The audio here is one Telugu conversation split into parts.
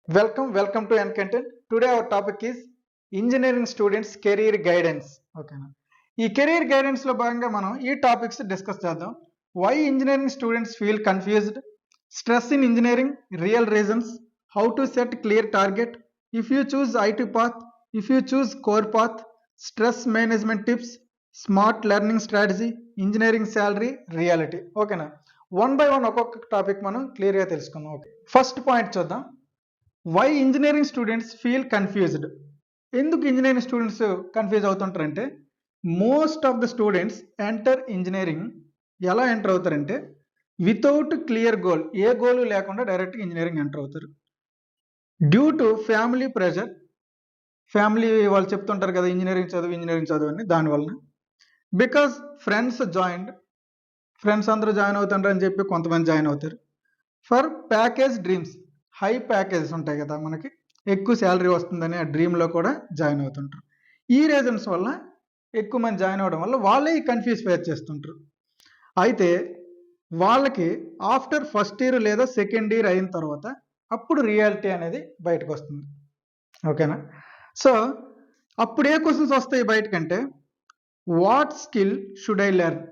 Welcome to Content. Today our topic is engineering students career guidance. ఓకేనా ఈ కెరీర్ గైడెన్స్ లో భాగంగా మనం ఈ టాపిక్స్ డిస్కస్ చేద్దాం. Why engineering students feel confused, stress in engineering, real reasons, how to set clear target, if you choose IT path, if you choose core path, stress management tips, smart learning strategy, engineering salary, reality. ఓకేనా, వన్ బై వన్ ఒక్కొక్క టాపిక్ మనం క్లియర్గా తెలుసుకుందాం. ఓకే, ఫస్ట్ పాయింట్ చూద్దాం. Why engineering students feel confused. ఎందుకు ఇంజనీరింగ్ స్టూడెంట్స్ కన్ఫ్యూజ్ అవుతుంటారంటే, most of the students enter engineering ఎలా ఎంటర్ అవుతారంటే వితౌట్ క్లియర్ గోల్, ఏ గోల్ లేకుండా డైరెక్ట్గా ఇంజనీరింగ్ ఎంటర్ అవుతారు. Due to family pressure, family వాళ్ళు చెప్తుంటారు కదా ఇంజనీరింగ్ చదువు అని, దానివల్ల. బికాస్ ఫ్రెండ్స్ అందరూ జాయిన్ అవుతుంటారు అని చెప్పి కొంతమంది జాయిన్ అవుతారు. For package dreams, high packages ఉంటాయి కదా మనకి, ఎక్కువ శాలరీ వస్తుందని ఆ డ్రీమ్లో కూడా జాయిన్ అవుతుంటారు. ఈ రీజన్స్ వల్ల ఎక్కువ మంది జాయిన్ అవ్వడం వల్ల వాళ్ళే ఈ కన్ఫ్యూజ్ ఫేస్ చేస్తుంటారు. అయితే వాళ్ళకి ఆఫ్టర్ ఫస్ట్ ఇయర్ లేదా సెకండ్ ఇయర్ అయిన తర్వాత అప్పుడు రియాలిటీ అనేది బయటకు వస్తుంది. ఓకేనా, సో అప్పుడు ఏ క్వశ్చన్స్ వస్తాయి బయటకంటే, what skill should I learn.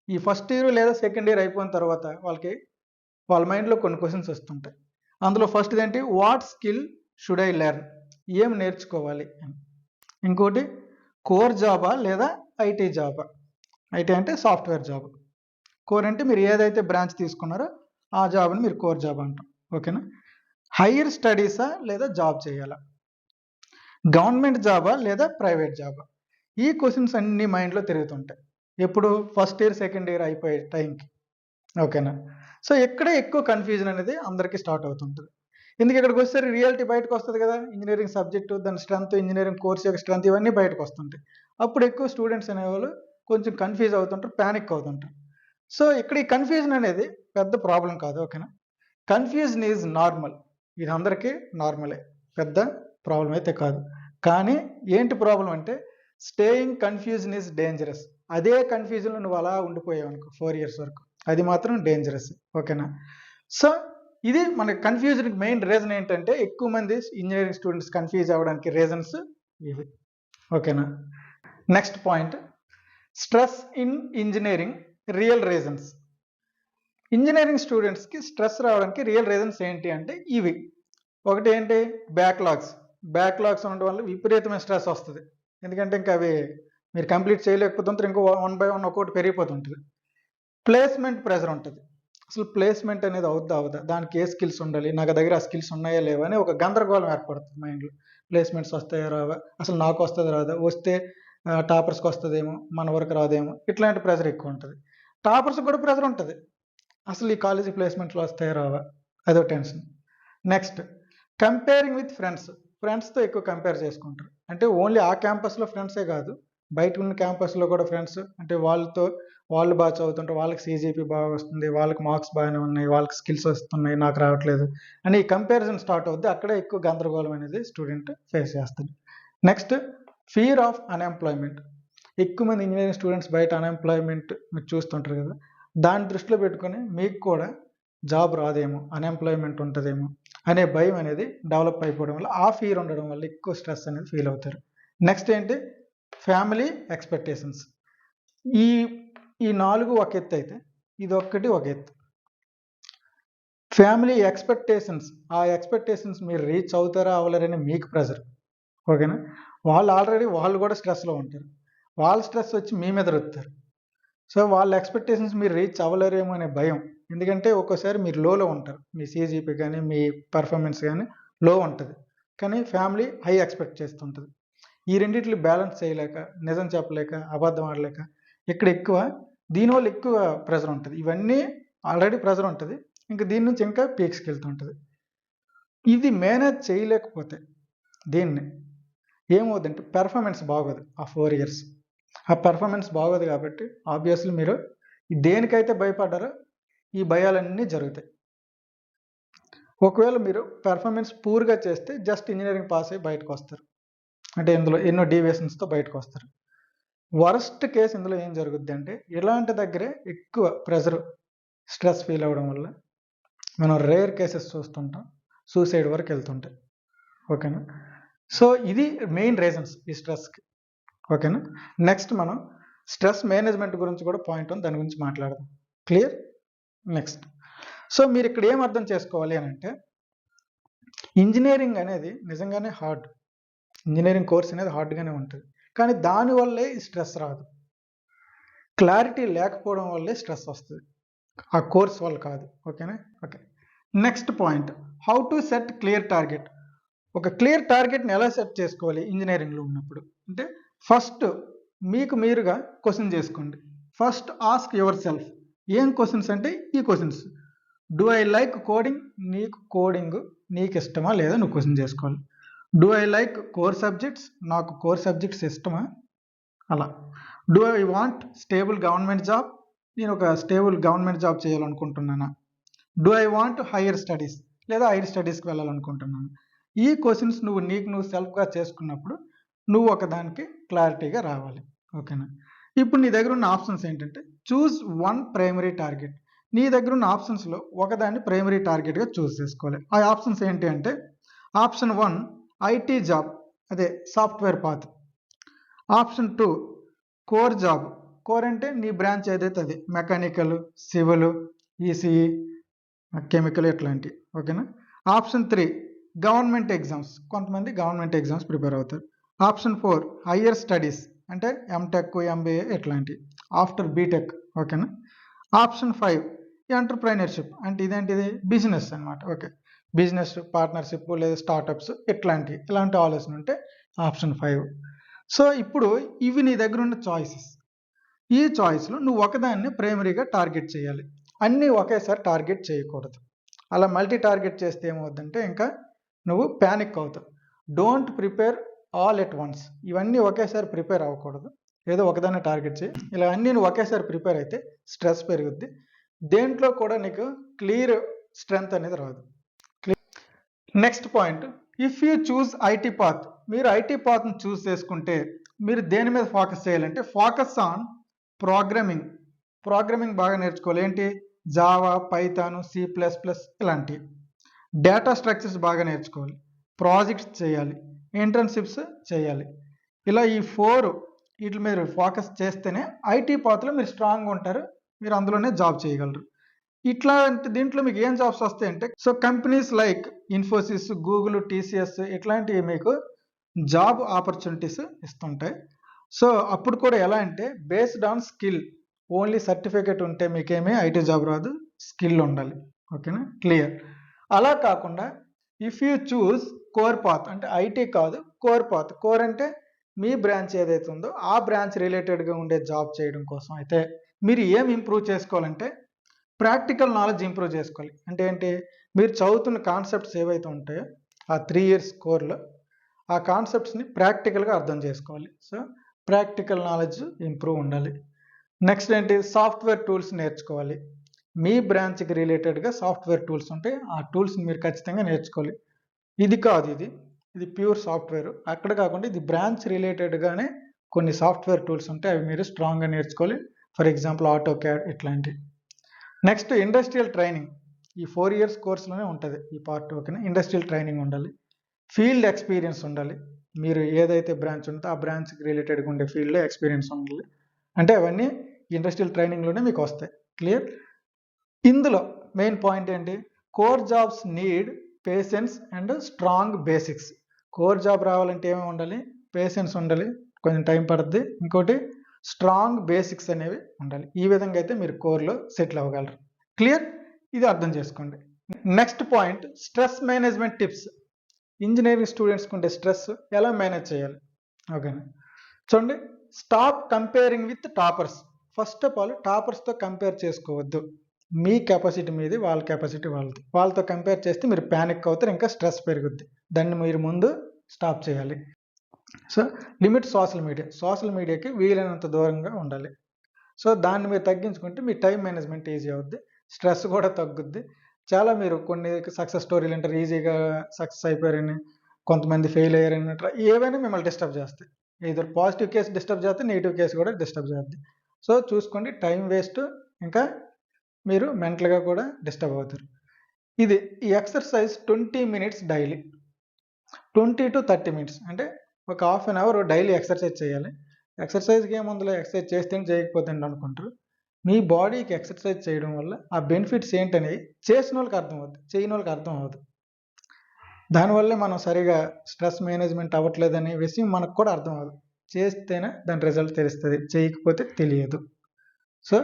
ఈ ఫస్ట్ ఇయర్ లేదా సెకండ్ ఇయర్ అయిపోయిన తర్వాత వాళ్ళ మైండ్లో కొన్ని క్వశ్చన్స్ వస్తుంటాయి. అందులో ఫస్ట్ ఏంటి, what skill should I learn, ఏం నేర్చుకోవాలి అని. ఇంకోటి కోర్ జాబా లేదా ఐటీ జాబా. ఐటీ అంటే సాఫ్ట్వేర్ జాబ్, కోర్ అంటే మీరు ఏదైతే బ్రాంచ్ తీసుకున్నారో ఆ జాబ్ని మీరు కోర్ జాబ్ అంటాం. ఓకేనా, హైయర్ స్టడీసా లేదా జాబ్ చేయాలా, గవర్నమెంట్ జాబా లేదా ప్రైవేట్ జాబా. ఈ క్వశ్చన్స్ అన్ని మైండ్లో తిరుగుతుంటాయి ఎప్పుడు ఫస్ట్ ఇయర్ సెకండ్ ఇయర్ అయిపోయే టైంకి. ఓకేనా, సో ఇక్కడే ఎక్కువ కన్ఫ్యూజన్ అనేది అందరికీ స్టార్ట్ అవుతుంటుంది. ఎందుకు ఇక్కడికి వస్తే రియాలిటీ బయటకు వస్తుంది కదా, ఇంజనీరింగ్ సబ్జెక్టు, దాని స్ట్రెంత్, ఇంజనీరింగ్ కోర్స్ యొక్క స్ట్రెంత్, ఇవన్నీ బయటకు వస్తుంటాయి. అప్పుడు ఎక్కువ స్టూడెంట్స్ అనేవాళ్ళు కొంచెం కన్ఫ్యూజ్ అవుతుంటారు, ప్యానిక్ అవుతుంటారు. సో ఇక్కడ ఈ కన్ఫ్యూజన్ అనేది పెద్ద ప్రాబ్లం కాదు. ఓకేనా, కన్ఫ్యూజన్ ఈజ్ నార్మల్, ఇది అందరికీ నార్మలే, పెద్ద ప్రాబ్లం అయితే కాదు. కానీ ఏంటి ప్రాబ్లం అంటే, స్టేయింగ్ కన్ఫ్యూజన్ ఈజ్ డేంజరస్. అదే కన్ఫ్యూజన్లో నువ్వు అలా ఉండిపోయావు అనుకో 4 years వరకు, అది మాత్రం డేంజరస్. ఓకేనా, సో ఇది మన కన్ఫ్యూజన్కి మెయిన్ రీజన్ ఏంటంటే, ఎక్కువ మంది ఇంజనీరింగ్ స్టూడెంట్స్ కన్ఫ్యూజ్ అవ్వడానికి రీజన్స్ ఇవి. ఓకేనా, next point, stress in engineering, real reasons. Engineering స్టూడెంట్స్కి స్ట్రెస్ రావడానికి రియల్ రీజన్స్ ఏంటి అంటే ఇవి. ఒకటి ఏంటి, బ్యాక్లాగ్స్ ఉండడం వల్ల విపరీతమైన స్ట్రెస్ వస్తుంది. ఎందుకంటే ఇంకా అవి మీరు కంప్లీట్ చేయలేకపోతుంటారు, ఇంకో 1 by 1 ఒక్కొక్కటి పెరిగిపోతుంటుంది. ప్లేస్మెంట్ ప్రెషర్ ఉంటుంది. అసలు ప్లేస్మెంట్ అనేది అవుద్దా, దానికి ఏ స్కిల్స్ ఉండాలి, నాకు దగ్గర ఆ స్కిల్స్ ఉన్నాయా లేవా అని ఒక గందరగోళం ఏర్పడుతుంది మైండ్లో. ప్లేస్మెంట్స్ వస్తాయా రావా, అసలు నాకు వస్తుంది రాదా, వస్తే టాపర్స్కి వస్తుందేమో, మన వరకు రాదేమో, ఇట్లాంటి ప్రెషర్ ఎక్కువ ఉంటుంది. టాపర్స్కి కూడా ప్రెషర్ ఉంటుంది, అసలు ఈ కాలేజీ ప్లేస్మెంట్లు వస్తాయా రావా, అదో టెన్షన్. నెక్స్ట్, కంపేరింగ్ విత్ ఫ్రెండ్స్తో ఎక్కువ కంపేర్ చేసుకుంటారు. అంటే ఓన్లీ ఆ క్యాంపస్లో ఫ్రెండ్సే కాదు, బయట ఉన్న క్యాంపస్లో కూడా ఫ్రెండ్స్, అంటే వాళ్ళు బాగా చదువుతుంటారు, వాళ్ళకి CGP బాగా వస్తుంది, వాళ్ళకి మార్క్స్ బాగానే ఉన్నాయి, వాళ్ళకి స్కిల్స్ వస్తున్నాయి, నాకు రావట్లేదు అని ఈ కంపారిజన్ స్టార్ట్ అవుద్ది. అక్కడే ఎక్కువ గందరగోళం అనేది స్టూడెంట్ ఫేస్ చేస్తుంది. Next, fear of unemployment. ఎక్కువ మంది ఇంజనీరింగ్ స్టూడెంట్స్ బయట అన్ఎంప్లాయ్మెంట్ మీరు చూస్తుంటారు కదా, దాన్ని దృష్టిలో పెట్టుకొని మీకు కూడా జాబ్ రాదేమో, అన్ఎంప్లాయ్మెంట్ ఉంటుందేమో అనే భయం అనేది డెవలప్ అయిపోవడం వల్ల, ఆ ఫియర్ ఉండడం వల్ల ఎక్కువ స్ట్రెస్ అనేది ఫీల్ అవుతారు. నెక్స్ట్ ఏంటి, ఫ్యామిలీ ఎక్స్పెక్టేషన్స్. ఈ 4 ఒక ఎత్తు అయితే ఇది ఒక్కటి ఒక ఎత్తు. ఫ్యామిలీ ఎక్స్పెక్టేషన్స్, ఆ ఎక్స్పెక్టేషన్స్ మీరు రీచ్ అవుతారా అవ్వలేరని మీకు ప్రెషర్. ఓకేనా, వాళ్ళు కూడా స్ట్రెస్లో ఉంటారు, వాళ్ళ స్ట్రెస్ వచ్చి మీ మీద రుత్తారు. సో వాళ్ళ ఎక్స్పెక్టేషన్స్ మీరు రీచ్ అవ్వలేరేమో అనే భయం. ఎందుకంటే ఒక్కోసారి మీరు లోలో ఉంటారు, మీ CGP కానీ మీ పర్ఫార్మెన్స్ కానీ లో ఉంటుంది, కానీ ఫ్యామిలీ హై ఎక్స్పెక్ట్ చేస్తుంటుంది. ఈ రెండింటిని బ్యాలెన్స్ చేయలేక, నిజం చెప్పలేక, అబద్ధం ఆడలేక దీనివల్ల ఎక్కువ ప్రెషర్ ఉంటుంది. ఇవన్నీ ఆల్రెడీ ప్రెషర్ ఉంటుంది, ఇంకా దీని నుంచి ఇంకా పీక్స్కి వెళ్తుంటుంది. ఇది మేనేజ్ చేయలేకపోతే దీన్ని ఏమవుతుందంటే పెర్ఫార్మెన్స్ బాగోదు. ఆ 4 years ఆ పెర్ఫార్మెన్స్ బాగోదు కాబట్టి ఆబ్వియస్లీ మీరు దేనికైతే భయపడ్డారో ఈ భయాలన్నీ జరుగుతాయి. ఒకవేళ మీరు పెర్ఫార్మెన్స్ పూర్గా చేస్తే జస్ట్ ఇంజనీరింగ్ పాస్ అయ్యి బయటకు వస్తారు, అంటే ఇందులో ఎన్నో డీవియేషన్స్తో బయటకు వస్తారు. వరస్ట్ కేసు ఇందులో ఏం జరుగుద్ది అంటే, ఇలాంటి దగ్గరే ఎక్కువ ప్రెషర్, స్ట్రెస్ ఫీల్ అవ్వడం వల్ల మనం రేర్ కేసెస్ చూస్తుంటాం. సూసైడ్ వరకు వెళ్తుంటాయి. ఓకేనా? సో ఇది మెయిన్ రీజన్స్ ఈ స్ట్రెస్కి. ఓకేనా? నెక్స్ట్ మనం స్ట్రెస్ మేనేజ్మెంట్ గురించి కూడా పాయింట్ ఉంది, దాని గురించి మాట్లాడదాం. క్లియర్? నెక్స్ట్ సో మీరు ఇక్కడ ఏం అర్థం చేసుకోవాలి అని అంటే, ఇంజనీరింగ్ అనేది నిజంగానే హార్డ్. ఇంజనీరింగ్ కోర్స్ అనేది హార్డ్గానే ఉంటుంది, కానీ దానివల్లే ఈ స్ట్రెస్ రాదు. క్లారిటీ లేకపోవడం వల్లే స్ట్రెస్ వస్తుంది, ఆ కోర్స్ వల్ల కాదు. ఓకేనా? Okay. Next point, how to set clear target. ఒక క్లియర్ టార్గెట్ని ఎలా సెట్ చేసుకోవాలి ఇంజనీరింగ్లో ఉన్నప్పుడు అంటే, ఫస్ట్ మీకు మీరుగా క్వశ్చన్ చేసుకోండి. First ask yourself. ఏం క్వశ్చన్స్ అంటే ఈ questions. Do I like coding? నీకు కోడింగ్ నీకు ఇష్టమా లేదా నువ్వు క్వశ్చన్ చేసుకోవాలి. Do I like core subjects? నాకు కోర్ సబ్జెక్ట్స్ ఇష్టమా? అలా. Do I want stable government job? నేను ఒక స్టేబుల్ గవర్నమెంట్ జాబ్ చేయాలనుకుంటున్నానా? Do I want higher studies? లేదా హైయర్ స్టడీస్కి వెళ్ళాలనుకుంటున్నాను. ఈ క్వశ్చన్స్ నువ్వు సెల్ఫ్గా చేసుకున్నప్పుడు నువ్వు ఒకదానికి క్లారిటీగా రావాలి. ఓకేనా? ఇప్పుడు నీ దగ్గర ఉన్న ఆప్షన్స్ ఏంటంటే, చూస్ వన్ ప్రైమరీ టార్గెట్. నీ దగ్గర ఉన్న ఆప్షన్స్లో ఒకదాన్ని ప్రైమరీ టార్గెట్గా చూస్ చేసుకోవాలి. ఆ ఆప్షన్స్ ఏంటి అంటే, ఆప్షన్ 1 ఐటీ జాబ్, అదే software path. Option 2 core job. Core అంటే నీ బ్రాంచ్ ఏదైతే అది, మెకానికల్, సివిల్, ఈసీఈ, కెమికల్ ఇట్లాంటివి. ఓకేనా? Option 3 government exams. కొంతమంది గవర్నమెంట్ ఎగ్జామ్స్ ప్రిపేర్ అవుతారు. ఆప్షన్ 4 హయ్యర్ స్టడీస్, అంటే ఎంటెక్, ఎంబీఏ ఇట్లాంటివి ఆఫ్టర్ బీటెక్. ఓకేనా? ఆప్షన్ 5 ఎంటర్ప్రైనర్షిప్, అంటే ఇదేంటిది బిజినెస్ అనమాట. ఓకే, బిజినెస్ పార్ట్నర్షిప్ లేదా స్టార్టప్స్ ఇలాంటి ఆలోచన ఉంటే ఆప్షన్ 5. సో ఇప్పుడు ఇవి నీ దగ్గర ఉన్న చాయిసెస్. ఈ చాయిస్లో నువ్వు ఒకదాన్ని ప్రైమరీగా టార్గెట్ చేయాలి, అన్నీ ఒకేసారి టార్గెట్ చేయకూడదు. అలా మల్టీ టార్గెట్ చేస్తే ఏమవుతుందంటే ఇంకా నువ్వు ప్యానిక్ అవుతావు. Don't prepare all at once. ఇవన్నీ ఒకేసారి ప్రిపేర్ అవ్వకూడదు, ఏదో ఒకదాన్ని టార్గెట్ చేయి. ఇలా అన్నీ నువ్వు ఒకేసారి ప్రిపేర్ అయితే స్ట్రెస్ పెరుగుద్ది, దేంట్లో కూడా నీకు క్లియర్ స్ట్రెంగ్త్ అనేది రాదు. Next point, if you choose IT path. మీరు ఐటీ పాత్ని చూస్ చేసుకుంటే మీరు దేని మీద ఫోకస్ చేయాలంటే, ఫోకస్ ఆన్ ప్రోగ్రామింగ్ బాగా నేర్చుకోవాలి. ఏంటి? జావా, పైథాన్, C++ ఇలాంటివి. డేటా స్ట్రక్చర్స్ బాగా నేర్చుకోవాలి, ప్రాజెక్ట్స్ చేయాలి, ఇంటర్న్షిప్స్ చేయాలి. ఇలా ఈ 4 వీటి మీద ఫోకస్ చేస్తేనే ఐటీ పాత్లో మీరు స్ట్రాంగ్గా ఉంటారు, మీరు అందులోనే జాబ్ చేయగలరు. ఇట్లాంటి దీంట్లో మీకు ఏం జాబ్స్ వస్తాయంటే, so companies like Infosys, Google, TCS ఇట్లాంటివి మీకు జాబ్ ఆపర్చునిటీస్ ఇస్తుంటాయి. సో అప్పుడు కూడా ఎలా అంటే, based on skill. Only certificate ఉంటే మీకేమీ ఐటీ జాబ్ రాదు, స్కిల్ ఉండాలి. ఓకేనా? క్లియర్? అలా కాకుండా if you choose core path, అంటే ఐటీ కాదు కోర్ పాత్. కోర్ అంటే మీ బ్రాంచ్ ఏదైతే ఉందో ఆ బ్రాంచ్ రిలేటెడ్గా ఉండే జాబ్ చేయడం కోసం అయితే మీరు ఏం ఇంప్రూవ్ చేసుకోవాలంటే, ప్రాక్టికల్ నాలెడ్జ్ ఇంప్రూవ్ చేసుకోవాలి. అంటే ఏంటి? మీరు చదువుతున్న కాన్సెప్ట్స్ ఏవైతే ఉంటాయో ఆ 3 years కోర్లో ఆ కాన్సెప్ట్స్ని ప్రాక్టికల్గా అర్థం చేసుకోవాలి. సో ప్రాక్టికల్ నాలెడ్జ్ ఇంప్రూవ్ ఉండాలి. నెక్స్ట్ ఏంటి? సాఫ్ట్వేర్ టూల్స్ నేర్చుకోవాలి. మీ బ్రాంచ్కి రిలేటెడ్గా సాఫ్ట్వేర్ టూల్స్ ఉంటాయి, ఆ టూల్స్ని మీరు ఖచ్చితంగా నేర్చుకోవాలి. ఇది కాదు, ఇది ప్యూర్ సాఫ్ట్వేర్. అక్కడ కాకుండా ఇది బ్రాంచ్ రిలేటెడ్గానే కొన్ని సాఫ్ట్వేర్ టూల్స్ ఉంటాయి, అవి మీరు స్ట్రాంగ్గా నేర్చుకోవాలి. ఫర్ ఎగ్జాంపుల్ AutoCAD ఇట్లాంటివి. Next industrial training. ఈ 4 years కోర్సులోనే ఉంటుంది ఈ పార్ట్. ఓకేనా? ఇండస్ట్రియల్ ట్రైనింగ్ ఉండాలి, ఫీల్డ్ ఎక్స్పీరియన్స్ ఉండాలి. మీరు ఏదైతే బ్రాంచ్ ఉందో ఆ బ్రాంచ్కి రిలేటెడ్గా ఉండే ఫీల్డ్లో ఎక్స్పీరియన్స్ ఉండాలి. అంటే అవన్నీ ఇండస్ట్రియల్ ట్రైనింగ్లోనే మీకు వస్తాయి. క్లియర్? ఇందులో మెయిన్ పాయింట్ ఏంటి? Core jobs need patience and strong basics. Core job రావాలంటే ఏమేమి ఉండాలి? పేషెన్స్ ఉండాలి, కొంచెం టైం పడుతుంది. ఇంకోటి స్ట్రాంగ్ బేసిక్స్ అనేవి ఉండాలి. ఈ విధంగా అయితే మీరు కోర్లో సెటిల్ అవ్వగలరు. క్లియర్? ఇది అర్థం చేసుకోండి. Next point, stress management tips. Engineering స్టూడెంట్స్కి ఉండే స్ట్రెస్ ఎలా మేనేజ్ చేయాలి? ఓకేనా? చూడండి, stop comparing with toppers. First of all టాపర్స్తో కంపేర్ చేసుకోవద్దు. మీ కెపాసిటీ మీది, వాళ్ళ కెపాసిటీ వాళ్ళది. వాళ్ళతో కంపేర్ చేస్తే మీరు ప్యానిక్ అవుతారు, ఇంకా స్ట్రెస్ పెరుగుద్ది. దాన్ని మీరు ముందు స్టాప్ చేయాలి. సో లిమిట్ సోషల్ మీడియాకి వీలైనంత దూరంగా ఉండాలి. సో దాన్ని మీరు తగ్గించుకుంటే మీ టైం మేనేజ్మెంట్ ఈజీ అవుద్ది, స్ట్రెస్ కూడా తగ్గుద్ది. చాలా మీరు కొన్ని సక్సెస్ స్టోరీలు అంటారు, ఈజీగా సక్సెస్ అయిపోయారని, కొంతమంది ఫెయిల్ అయ్యారని, ఏవైనా మిమ్మల్ని డిస్టర్బ్ చేస్తాయి. ఇద్దరు పాజిటివ్ కేసు డిస్టర్బ్ చేస్తే నెగిటివ్ కేసు కూడా డిస్టర్బ్ చేస్తుంది. సో చూసుకోండి, టైం వేస్ట్, ఇంకా మీరు మెంటల్గా కూడా డిస్టర్బ్ అవుతారు. ఇది ఈ exercise 20 minutes daily, 20 to 30 minutes అంటే ఒక half an hour daily exercise చేయాలి. ఎక్సర్సైజ్కి ఏముందిలే, ఎక్సర్సైజ్ చేస్తే చేయకపోతే అనుకుంటారు. మీ బాడీకి ఎక్సర్సైజ్ చేయడం వల్ల ఆ బెనిఫిట్స్ ఏంటనేది చేసిన వాళ్ళకి అర్థమవుతుంది, చేయని వాళ్ళకి అర్థం అవ్వదు. దానివల్లే మనం సరిగా స్ట్రెస్ మేనేజ్మెంట్ అవ్వట్లేదనే విషయం మనకు కూడా అర్థం అవ్వదు. చేస్తేనే దాని రిజల్ట్ తెలుస్తుంది, చేయకపోతే తెలియదు. So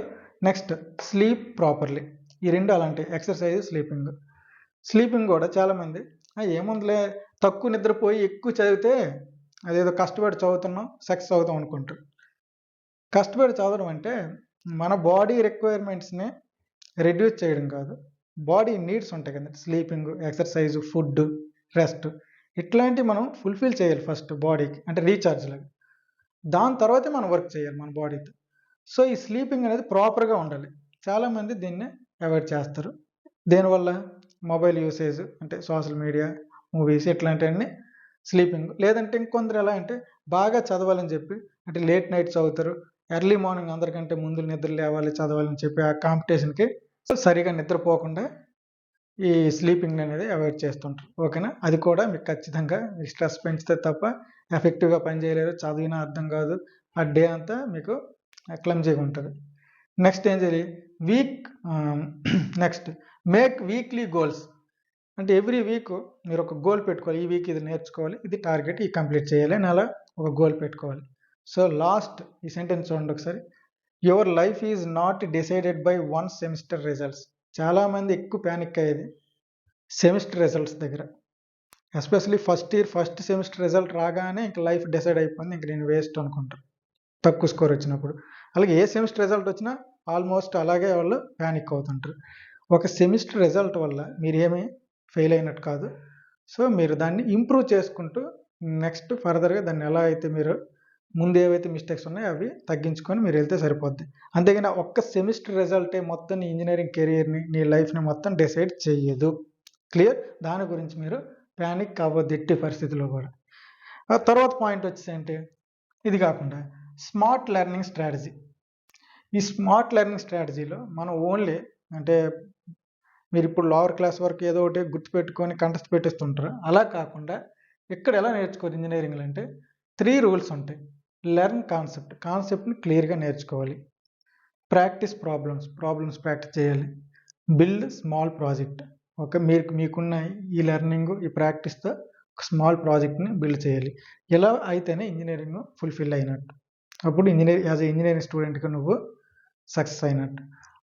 next sleep properly. ఈ రెండు అలాంటి ఎక్సర్సైజ్, స్లీపింగ్ కూడా చాలామంది ఏముందిలే తక్కువ నిద్రపోయి ఎక్కువ చదివితే అదేదో కష్టపడి చదువుతున్నాం సక్సెస్ అవుతాం అనుకుంటారు. కష్టపడి చదవడం అంటే మన బాడీ రిక్వైర్మెంట్స్ని రెడ్యూస్ చేయడం కాదు, బాడీ నీడ్స్ ఉంటాయి కదా, స్లీపింగ్, ఎక్సర్సైజ్, ఫుడ్, రెస్ట్, ఇట్లాంటివి మనం ఫుల్ఫిల్ చేయాలి ఫస్ట్ బాడీకి, అంటే రీఛార్జ్ లాగా. దాని తర్వాతే మనం వర్క్ చేయాలి మన బాడీతో. సో ఈ స్లీపింగ్ అనేది ప్రాపర్గా ఉండాలి. చాలామంది దీన్ని అవాయిడ్ చేస్తారు. దేనివల్ల? మొబైల్ యూసేజ్, అంటే సోషల్ మీడియా, మూవీస్, ఇట్లాంటివన్నీ స్లీపింగ్. లేదంటే ఇంకొందరు ఎలా అంటే బాగా చదవాలని చెప్పి అంటే లేట్ నైట్ చదువుతారు, ఎర్లీ మార్నింగ్ అందరికంటే ముందు నిద్ర లేవాలి చదవాలని చెప్పి ఆ కాంపిటీషన్కి సరిగా నిద్రపోకుండా ఈ స్లీపింగ్ అనేది అవాయిడ్ చేస్తుంటారు. ఓకేనా? అది కూడా మీకు ఖచ్చితంగా మీకు స్ట్రెస్ పెంచితే తప్ప ఎఫెక్టివ్గా పనిచేయలేరు, చదివినా అర్థం కాదు, ఆ డే అంతా మీకు క్లమ్జీగా ఉంటుంది. నెక్స్ట్ ఏం చేయాలి? Next make weekly goals. అంటే ఎవ్రీ వీక్ మీరు ఒక గోల్ పెట్టుకోవాలి. ఈ వీక్ ఇది నేర్చుకోవాలి, ఇది టార్గెట్, ఇది కంప్లీట్ చేయాలి అని అలా ఒక గోల్ పెట్టుకోవాలి. సో లాస్ట్ ఈ సెంటెన్స్ చూడండి ఒకసారి. Your life is not decided by one semester results. చాలామంది ఎక్కువ ప్యానిక్ అయ్యేది సెమిస్టర్ రిజల్ట్స్ దగ్గర. Especially first year first semester result రాగానే ఇంక లైఫ్ డిసైడ్ అయిపోయింది, ఇంక నేను వేస్ట్ అనుకుంటారు తక్కువ స్కోర్ వచ్చినప్పుడు. అలాగే ఏ సెమిస్టర్ రిజల్ట్ వచ్చినా ఆల్మోస్ట్ అలాగే వాళ్ళు ప్యానిక్ అవుతుంటారు. ఒక సెమిస్టర్ రిజల్ట్ వల్ల మీరు ఏమీ ఫెయిల్ అయినట్టు కాదు. సో మీరు దాన్ని ఇంప్రూవ్ చేసుకుంటూ నెక్స్ట్ ఫర్దర్గా దాన్ని ఎలా అయితే మీరు ముందు ఏవైతే మిస్టేక్స్ ఉన్నాయో అవి తగ్గించుకొని మీరు వెళ్తే సరిపోద్ది. అంతేగాని ఒక్క సెమిస్టర్ రిజల్టే మొత్తం నీ ఇంజనీరింగ్ కెరియర్ని, నీ లైఫ్ని మొత్తం డిసైడ్ చేయదు. క్లియర్? దాని గురించి మీరు ప్యానిక్ అవ్వద్దు ఎట్టి పరిస్థితుల్లో కూడా. ఆ తర్వాత పాయింట్ వచ్చేసి ఏంటి, ఇది కాకుండా స్మార్ట్ లెర్నింగ్ స్ట్రాటజీ. ఈ స్మార్ట్ లెర్నింగ్ స్ట్రాటజీలో మనం ఓన్లీ అంటే మీరు ఇప్పుడు లోవర్ క్లాస్ వరకు ఏదో ఒకటి గుర్తుపెట్టుకొని కంటెస్ట్ పెట్టేస్తుంటారు. అలా కాకుండా ఇక్కడ ఎలా నేర్చుకోవాలి ఇంజనీరింగ్లో అంటే 3 రూల్స్ ఉంటాయి. లెర్న్ కాన్సెప్ట్ని క్లియర్గా నేర్చుకోవాలి. ప్రాక్టీస్ ప్రాబ్లమ్స్ ప్రాక్టీస్ చేయాలి. Build small project. ఓకే, మీకున్న ఈ లెర్నింగ్, ఈ ప్రాక్టీస్తో ఒక స్మాల్ ప్రాజెక్ట్ని బిల్డ్ చేయాలి. ఇలా అయితేనే ఇంజనీరింగ్ ఫుల్ఫిల్ అయినట్టు. అప్పుడు యాజ్ ఏ ఇంజనీరింగ్ స్టూడెంట్గా నువ్వు సక్సెస్ అయినట్టు.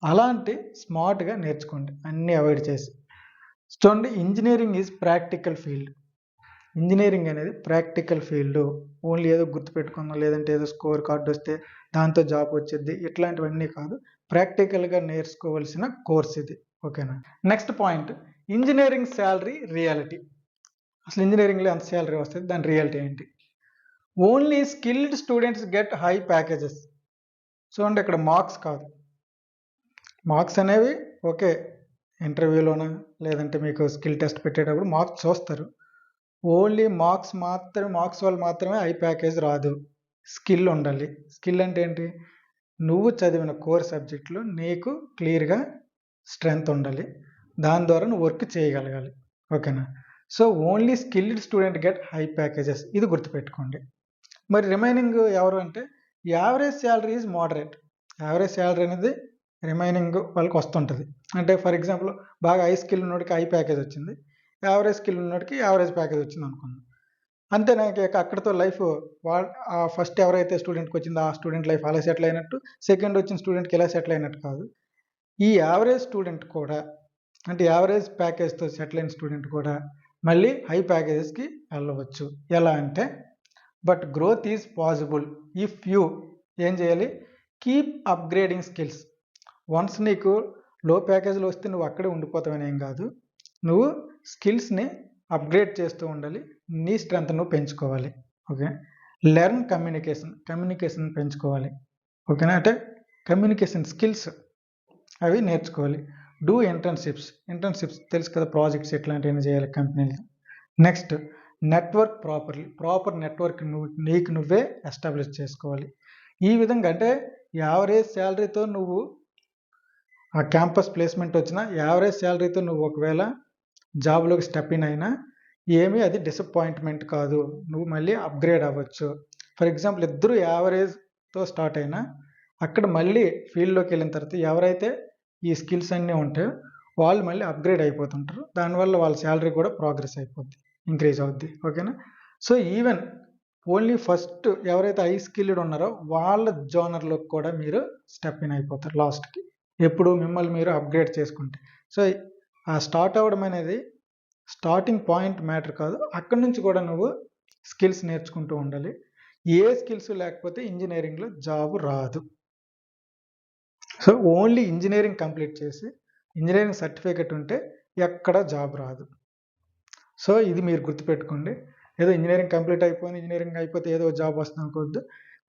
అలాంటి స్మార్ట్గా నేర్చుకోండి, అన్నీ అవాయిడ్ చేసి. చూడండి, engineering is practical field. Engineering అనేది ప్రాక్టికల్ ఫీల్డ్. ఓన్లీ ఏదో గుర్తుపెట్టుకున్నా లేదంటే ఏదో స్కోర్ కార్డు వస్తే దాంతో జాబ్ వచ్చేది ఇట్లాంటివన్నీ కాదు, ప్రాక్టికల్గా నేర్చుకోవాల్సిన కోర్స్ ఇది. ఓకేనా? Next point, engineering salary reality. అసలు ఇంజనీరింగ్లో ఎంత శాలరీ వస్తుంది, దాని రియాలిటీ ఏంటి? Only skilled students get high packages. చూడండి, ఇక్కడ మార్క్స్ కాదు. మార్క్స్ అనేవి ఓకే, ఇంటర్వ్యూలోన లేదంటే మీకు స్కిల్ టెస్ట్ పెట్టేటప్పుడు మార్క్స్ చూస్తారు. ఓన్లీ మార్క్స్ వల్ల మాత్రమే హై ప్యాకేజ్ రాదు. స్కిల్ ఉండాలి. స్కిల్ అంటే ఏంటి? నువ్వు చదివిన కోర్ సబ్జెక్టులో నీకు క్లియర్గా స్ట్రెంగ్త్ ఉండాలి, దాని ద్వారా నువ్వు వర్క్ చేయగలగాలి. ఓకేనా? So only skilled student get high packages, ఇది గుర్తుపెట్టుకోండి. మరి రిమైనింగ్ ఎవరు అంటే average salary is moderate. Average salary అనేది రిమైనింగ్ వాళ్ళకి వస్తుంటుంది. అంటే ఫర్ ఎగ్జాంపుల్ బాగా హై స్కిల్ ఉన్నోడికి హై ప్యాకేజ్ వచ్చింది, యావరేజ్ స్కిల్ ఉన్నోడికి యావరేజ్ ప్యాకేజ్ వచ్చింది అనుకుందాం. అంతే, నాకు అక్కడితో లైఫ్ ఫస్ట్ ఎవరైతే స్టూడెంట్కి వచ్చిందో ఆ స్టూడెంట్ లైఫ్ అలా సెటిల్ అయినట్టు, సెకండ్ వచ్చిన స్టూడెంట్కి ఎలా సెటిల్ అయినట్టు కాదు. ఈ యావరేజ్ స్టూడెంట్ కూడా, అంటే యావరేజ్ ప్యాకేజ్తో సెటిల్ అయిన స్టూడెంట్ కూడా మళ్ళీ హై ప్యాకేజెస్కి వెళ్ళవచ్చు. ఎలా అంటే, but growth is possible if you ఏం చేయాలి? Keep upgrading skills. వన్స్ నీకు లో ప్యాకేజ్లో వస్తే నువ్వు అక్కడే ఉండిపోతావని ఏం కాదు, నువ్వు స్కిల్స్ని అప్గ్రేడ్ చేస్తూ ఉండాలి, నీ స్ట్రెంత్ నువ్వు పెంచుకోవాలి. ఓకే, లెర్న్ కమ్యూనికేషన్ పెంచుకోవాలి. ఓకేనా? అంటే కమ్యూనికేషన్ స్కిల్స్ అవి నేర్చుకోవాలి. డూ ఇంటర్న్షిప్స్ తెలుసు కదా, ప్రాజెక్ట్స్ ఎట్లాంటివి చేయాలి కంపెనీలు. నెక్స్ట్ నెట్వర్క్ ప్రాపర్ నెట్వర్క్ నీకు నువ్వే ఎస్టాబ్లిష్ చేసుకోవాలి. ఈ విధంగా అంటే యావరేజ్ శాలరీతో నువ్వు ఆ క్యాంపస్ ప్లేస్మెంట్ వచ్చినా యావరేజ్ శాలరీతో నువ్వు ఒకవేళ జాబ్లోకి స్టెప్ ఇన్ అయినా ఏమీ అది డిసప్పాయింట్మెంట్ కాదు, నువ్వు మళ్ళీ అప్గ్రేడ్ అవ్వచ్చు. ఫర్ ఎగ్జాంపుల్ ఇద్దరు యావరేజ్తో స్టార్ట్ అయినా అక్కడ మళ్ళీ ఫీల్డ్లోకి వెళ్ళిన తర్వాత ఎవరైతే ఈ స్కిల్స్ అన్నీ ఉంటాయో వాళ్ళు మళ్ళీ అప్గ్రేడ్ అయిపోతుంటారు. దానివల్ల వాళ్ళ శాలరీ కూడా ప్రోగ్రెస్ అయిపోద్ది, ఇంక్రీజ్ అవుద్ది. ఓకేనా? సో ఈవెన్ ఓన్లీ ఫస్ట్ ఎవరైతే హై స్కిల్డ్ ఉన్నారో వాళ్ళ జోనర్లోకి కూడా మీరు స్టెప్ ఇన్ అయిపోతారు లాస్ట్కి, ఎప్పుడు మిమ్మల్ని మీరు అప్గ్రేడ్ చేసుకుంటే. సో ఆ స్టార్ట్ అవ్వడం అనేది స్టార్టింగ్ పాయింట్ మ్యాటర్ కాదు, అక్కడి నుంచి కూడా నువ్వు స్కిల్స్ నేర్చుకుంటూ ఉండాలి. ఏ స్కిల్స్ లేకపోతే ఇంజనీరింగ్లో జాబ్ రాదు. సో ఓన్లీ ఇంజనీరింగ్ కంప్లీట్ చేసి ఇంజనీరింగ్ సర్టిఫికేట్ ఉంటే ఎక్కడ జాబ్ రాదు. సో ఇది మీరు గుర్తుపెట్టుకోండి. ఏదో ఇంజనీరింగ్ కంప్లీట్ అయిపోయింది, ఇంజనీరింగ్ అయిపోతే ఏదో జాబ్ వస్తుంది అనుకోవద్దు.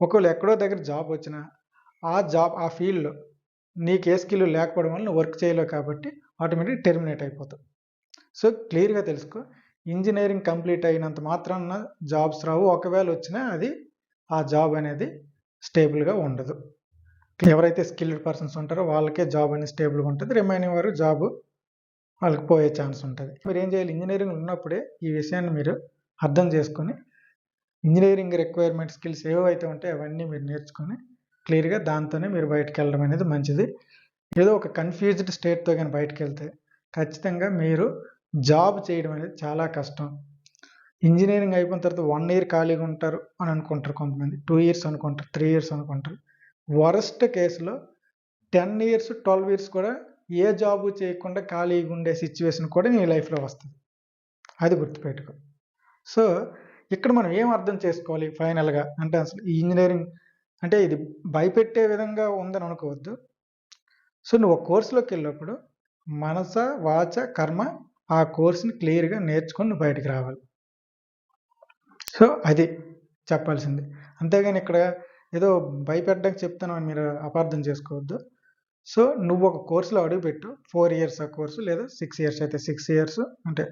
ఒకవేళ ఎక్కడో దగ్గర జాబ్ వచ్చినా ఆ ఫీల్డ్లో నీకు ఏ స్కిల్ లేకపోవడం వల్ల నువ్వు వర్క్ చేయలేవు కాబట్టి ఆటోమేటిక్ టెర్మినేట్ అయిపోతావు. సో క్లియర్గా తెలుసుకో, ఇంజనీరింగ్ కంప్లీట్ అయినంత మాత్రాన జాబ్స్ రావు. ఒకవేళ వచ్చినా అది ఆ జాబ్ అనేది స్టేబుల్గా ఉండదు. ఎవరైతే స్కిల్డ్ పర్సన్స్ ఉంటారో వాళ్ళకే జాబ్ అనేది స్టేబుల్గా ఉంటుంది, రిమైనింగ్ వారు జాబ్ వాళ్ళకి పోయే ఛాన్స్ ఉంటుంది. మీరు ఏం చేయాలి, ఇంజనీరింగ్ ఉన్నప్పుడే ఈ విషయాన్ని మీరు అర్థం చేసుకొని ఇంజనీరింగ్ రిక్వైర్మెంట్ స్కిల్స్ ఏవైతే ఉంటాయో అవన్నీ మీరు నేర్చుకొని క్లియర్గా దాంతోనే మీరు బయటకు వెళ్ళడం అనేది మంచిది. ఏదో ఒక కన్ఫ్యూజ్డ్ స్టేట్తో కానీ బయటకు వెళ్తే ఖచ్చితంగా మీరు జాబ్ చేయడం అనేది చాలా కష్టం. ఇంజనీరింగ్ అయిపోయిన తర్వాత 1 year ఖాళీగా ఉంటారు అని అనుకుంటారు కొంతమంది, 2 years అనుకుంటారు, 3 years అనుకుంటారు. వరస్ట్ కేసులో 10 years 12 years కూడా ఏ జాబ్ చేయకుండా ఖాళీగా ఉండే సిచ్యువేషన్ కూడా నీ లైఫ్లో వస్తుంది. అది గుర్తుపెట్టుకో. సో ఇక్కడ మనం ఏం అర్థం చేసుకోవాలి ఫైనల్గా అంటే, అసలు ఈ ఇంజనీరింగ్ అంటే ఇది భయపెట్టే విధంగా ఉందని అనుకోవద్దు. సో నువ్వు ఒక కోర్సులోకి వెళ్ళినప్పుడు మనస వాచ కర్మ ఆ కోర్సుని క్లియర్గా నేర్చుకొని నువ్వు బయటకు రావాలి. సో అది చెప్పాల్సింది. అంతేగాని ఇక్కడ ఏదో భయపెట్టడానికి చెప్తాను అని మీరు అపార్థం చేసుకోవద్దు. సో నువ్వు ఒక కోర్సులో అడుగుపెట్టు, 4 years ఆ కోర్సు లేదా 6 years అయితే 6 years అంటే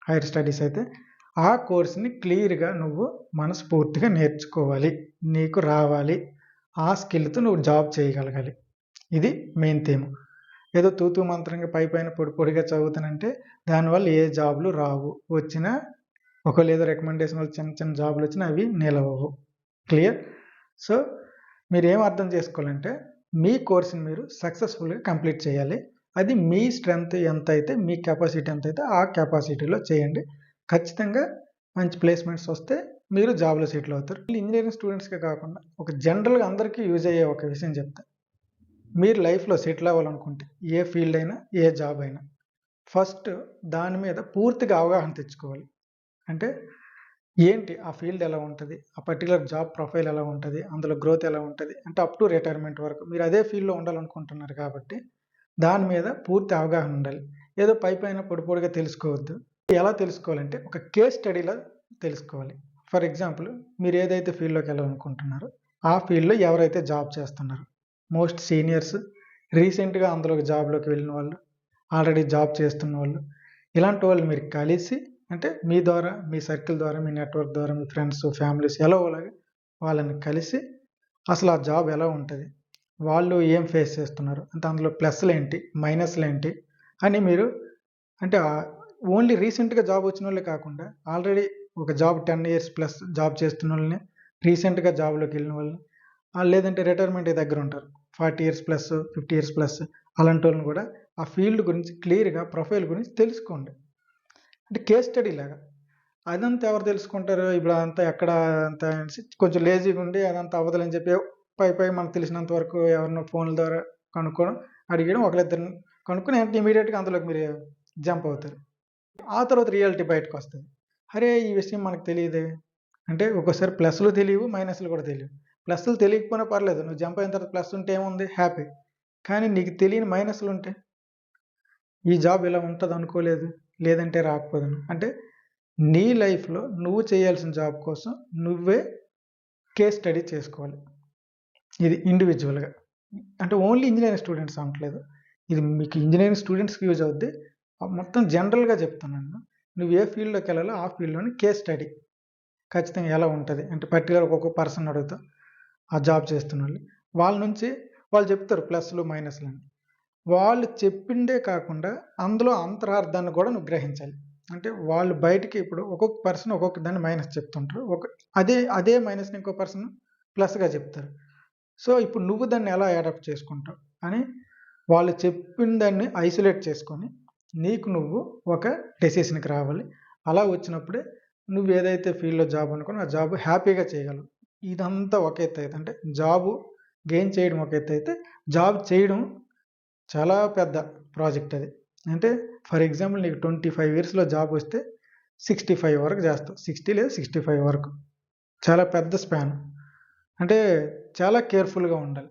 హైయర్ స్టడీస్ అయితే ఆ కోర్సుని క్లియర్గా నువ్వు మనస్ఫూర్తిగా నేర్చుకోవాలి, నీకు రావాలి, ఆ స్కిల్తో నువ్వు జాబ్ చేయగలగాలి. ఇది మెయిన్ థీమ్. ఏదో తూతూ మంత్రంగా పైన పొడిగా చదువుతానంటే దానివల్ల ఏ జాబ్లు రావు, వచ్చినా ఒకవేళ ఏదో రికమెండేషన్ వల్ల చిన్న చిన్న జాబులు వచ్చినా అవి నిలవవు. క్లియర్? సో మీరు ఏం అర్థం చేసుకోవాలంటే మీ కోర్సుని మీరు సక్సెస్ఫుల్గా కంప్లీట్ చేయాలి. అది మీ స్ట్రెంగ్త్ ఎంత అయితే, మీ కెపాసిటీ ఎంత అయితే ఆ కెపాసిటీలో చేయండి. ఖచ్చితంగా మంచి ప్లేస్మెంట్స్ వస్తే మీరు జాబ్లో సెటిల్ అవుతారు. ఇంజనీరింగ్ స్టూడెంట్స్కే కాకుండా ఒక జనరల్గా అందరికీ యూజ్ అయ్యే ఒక విషయం చెప్తా. మీరు లైఫ్లో సెటిల్ అవ్వాలనుకుంటే ఏ ఫీల్డ్ అయినా ఏ జాబ్ అయినా ఫస్ట్ దాని మీద పూర్తిగా అవగాహన తెచ్చుకోవాలి. అంటే ఏంటి ఆ ఫీల్డ్ ఎలా ఉంటుంది, ఆ పర్టికులర్ జాబ్ ప్రొఫైల్ ఎలా ఉంటుంది, అందులో గ్రోత్ ఎలా ఉంటుంది, అంటే అప్ టు రిటైర్మెంట్ వరకు మీరు అదే ఫీల్డ్లో ఉండాలనుకుంటున్నారు కాబట్టి దాని మీద పూర్తి అవగాహన ఉండాలి. ఏదో పైన పొడిగా తెలుసుకోవద్దు. ఎలా తెలుసుకోవాలంటే ఒక కేస్ స్టడీలా తెలుసుకోవాలి. ఫర్ ఎగ్జాంపుల్ మీరు ఏదైతే ఫీల్డ్లోకి వెళ్ళాలనుకుంటున్నారో ఆ ఫీల్డ్లో ఎవరైతే జాబ్ చేస్తున్నారో మోస్ట్ సీనియర్స్, రీసెంట్గా అందులోకి జాబ్లోకి వెళ్ళిన వాళ్ళు, ఆల్రెడీ జాబ్ చేస్తున్న వాళ్ళు, ఇలాంటి వాళ్ళు మీరు కలిసి అంటే మీ ద్వారా, మీ సర్కిల్ ద్వారా, మీ నెట్వర్క్ ద్వారా, మీ ఫ్రెండ్స్, ఫ్యామిలీస్ ఎలా అలాగే వాళ్ళని కలిసి అసలు ఆ జాబ్ ఎలా ఉంటుంది, వాళ్ళు ఏం ఫేస్ చేస్తున్నారు, అంటే అందులో ప్లస్లు ఏంటి, మైనస్లు ఏంటి అని మీరు అంటే ఓన్లీ రీసెంట్గా జాబ్ వచ్చిన వాళ్ళే కాకుండా ఆల్రెడీ ఒక జాబ్ 10 years ప్లస్ జాబ్ చేస్తున్న వాళ్ళని, రీసెంట్గా జాబ్లోకి వెళ్ళిన వాళ్ళని, లేదంటే రిటైర్మెంట్ దగ్గర ఉంటారు 40 years ప్లస్ 50 years ప్లస్ అలాంటి వాళ్ళని కూడా ఆ ఫీల్డ్ గురించి క్లియర్గా ప్రొఫైల్ గురించి తెలుసుకోండి. అంటే కేస్ స్టడీ లాగా. అదంతా ఎవరు తెలుసుకుంటారు, ఇప్పుడు అదంతా ఎక్కడ అంతా కొంచెం లేజీగా ఉండి అదంతా అవ్వదని చెప్పి పై మనకు తెలిసినంత వరకు ఎవరినో ఫోన్ల ద్వారా కనుక్కోవడం, అడిగడం, ఒకరిద్దరిని కనుక్కొని వెంటనే ఇమీడియట్గా అందులోకి మీరు జంప్ అవుతారు. ఆ తర్వాత రియాలిటీ బయటకు వస్తుంది. అరే ఈ విషయం మనకు తెలియదే అంటే ఒక్కోసారి ప్లస్లు తెలియవు, మైనస్లు కూడా తెలియవు. ప్లస్లు తెలియకపోయినా పర్లేదు, నువ్వు జంప్ అయిన తర్వాత ప్లస్ ఉంటే ఏముంది, హ్యాపీ. కానీ నీకు తెలియని మైనస్లు ఉంటే ఈ జాబ్ ఇలా ఉంటుంది అనుకోలేదు, లేదంటే రాకపోదును అంటే నీ లైఫ్లో నువ్వు చేయాల్సిన జాబ్ కోసం నువ్వే కేస్ స్టడీ చేసుకోవాలి. ఇది ఇండివిజువల్గా అంటే ఓన్లీ ఇంజనీరింగ్ స్టూడెంట్స్ అనట్లేదు, ఇది మీకు ఇంజనీరింగ్ స్టూడెంట్స్కి యూజ్ అవుద్ది. మొత్తం జనరల్గా చెప్తున్నాను. నువ్వు ఏ ఫీల్డ్లోకి వెళ్ళాలో ఆ ఫీల్డ్లోని కేస్ స్టడీ ఖచ్చితంగా ఎలా ఉంటుంది అంటే పర్టికులర్ ఒక్కొక్క పర్సన్ అడుగుతాం ఆ జాబ్ చేస్తున్న వాళ్ళ నుంచి వాళ్ళు చెప్తారు ప్లస్లు మైనస్లు అని. వాళ్ళు చెప్పిందే కాకుండా అందులో అంతరార్థాన్ని కూడా నువ్వు గ్రహించాలి. అంటే వాళ్ళు బయటికి ఇప్పుడు ఒక్కొక్క పర్సన్ ఒక్కొక్క దాన్ని మైనస్ చెప్తుంటారు. అదే మైనస్‌ని ఇంకో పర్సన్ ప్లస్‌గా చెప్తారు. సో, ఇప్పుడు నువ్వు దాన్ని ఎలా అడాప్ట్ చేసుకుంటావు అని వాళ్ళు చెప్పిన దాన్ని ఐసోలేట్ చేసుకొని, నీకు నువ్వు ఒక డెసిషన్‌కి రావాలి. అలా వచ్చినప్పుడే నువ్వు ఏదైతే ఫీల్డ్‌లో జాబ్ అనుకున్నావో ఆ జాబ్ హ్యాపీగా చేయగలవు. ఇదంతా ఒక ఎత్తయితే అంటే జాబు గెయిన్ చేయడం ఒక ఎత్తయితే, జాబ్ చేయడం చాలా పెద్ద ప్రాజెక్ట్ అది. అంటే ఫర్ ఎగ్జాంపుల్ నీకు 25 ఇయర్స్‌లో జాబ్ వస్తే 65 వరకు చేస్తావు. 60 లేదా 65 వరకు. చాలా పెద్ద స్పాన్. అంటే చాలా కేర్‌ఫుల్‌గా ఉండాలి.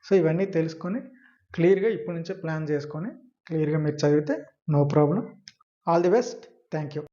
సో, ఇవన్నీ తెలుసుకొని క్లియర్‌గా ఇప్పటి నుంచే ప్లాన్ చేసుకొని క్లియర్‌గా మీరు చదివితే no problem. All the best. Thank you.